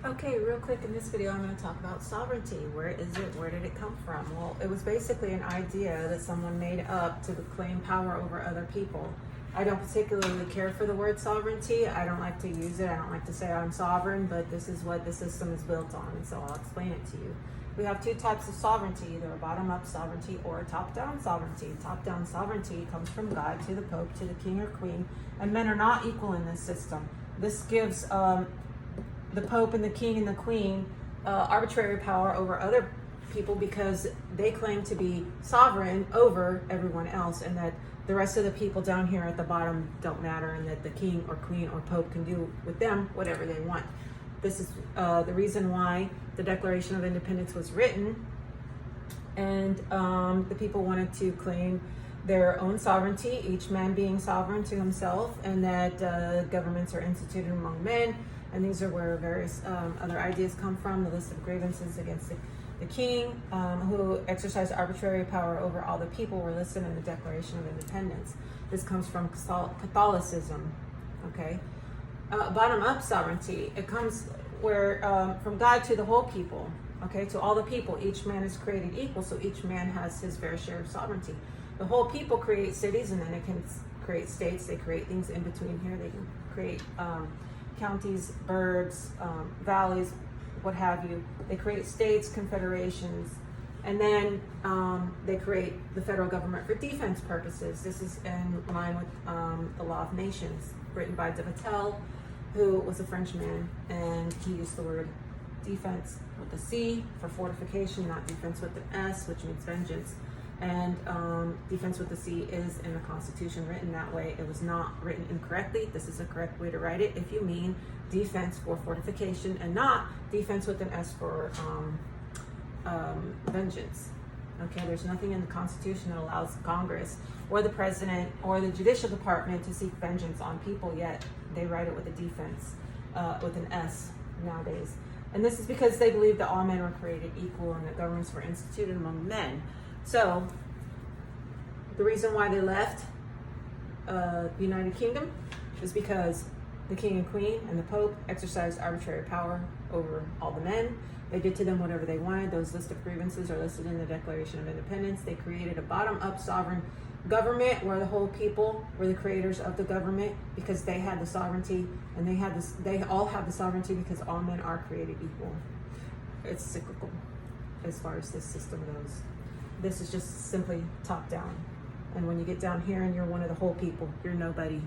Okay, real quick in this video, I'm going to talk about sovereignty. Where is it? Where did it come from? Well, it was basically an idea that someone made up to claim power over other people. I don't particularly care for the word sovereignty. I don't like to use it. I don't like to say I'm sovereign, but this is what the system is built on, and so I'll explain it to you. We have two types of sovereignty, either a bottom-up sovereignty or a top-down sovereignty. Top-down sovereignty comes from God to the Pope, to the King or Queen, and men are not equal in this system. This gives the Pope and the King and the Queen arbitrary power over other people because they claim to be sovereign over everyone else, and that the rest of the people down here at the bottom don't matter, and that the King or Queen or Pope can do with them whatever they want. This is the reason why the Declaration of Independence was written, and the people wanted to claim their own sovereignty, each man being sovereign to himself, and that governments are instituted among men. And these are where various other ideas come from. The list of grievances against the king, who exercised arbitrary power over all the people, were listed in the Declaration of Independence. This comes from Catholicism. Okay, bottom-up sovereignty. It comes where from God to the whole people. Okay, to all the people. Each man is created equal, so each man has his fair share of sovereignty. The whole people create cities, and then it can create states. They create things in between here. They can create counties, burghs, valleys, what have you. They create states, confederations, and then they create the federal government for defense purposes. This is in line with the Law of Nations, written by de Vattel, who was a Frenchman, and he used the word defense with a C for fortification, not defense with an S, which means vengeance. And defense with the C is in the Constitution, written that way. It was not written incorrectly. This is the correct way to write it if you mean defense for fortification and not defense with an S for vengeance. Okay, there's nothing in the Constitution that allows Congress or the president or the judicial department to seek vengeance on people, yet they write it with a defense with an S nowadays. And this is because they believe that all men were created equal and that governments were instituted among men. So, the reason why they left the United Kingdom is because the King and Queen and the Pope exercised arbitrary power over all the men. They did to them whatever they wanted. Those list of grievances are listed in the Declaration of Independence. They created a bottom-up sovereign government where the whole people were the creators of the government because they had the sovereignty, and they all have the sovereignty because all men are created equal. It's cyclical as far as this system goes. This is just simply top down. And when you get down here and you're one of the whole people, you're nobody.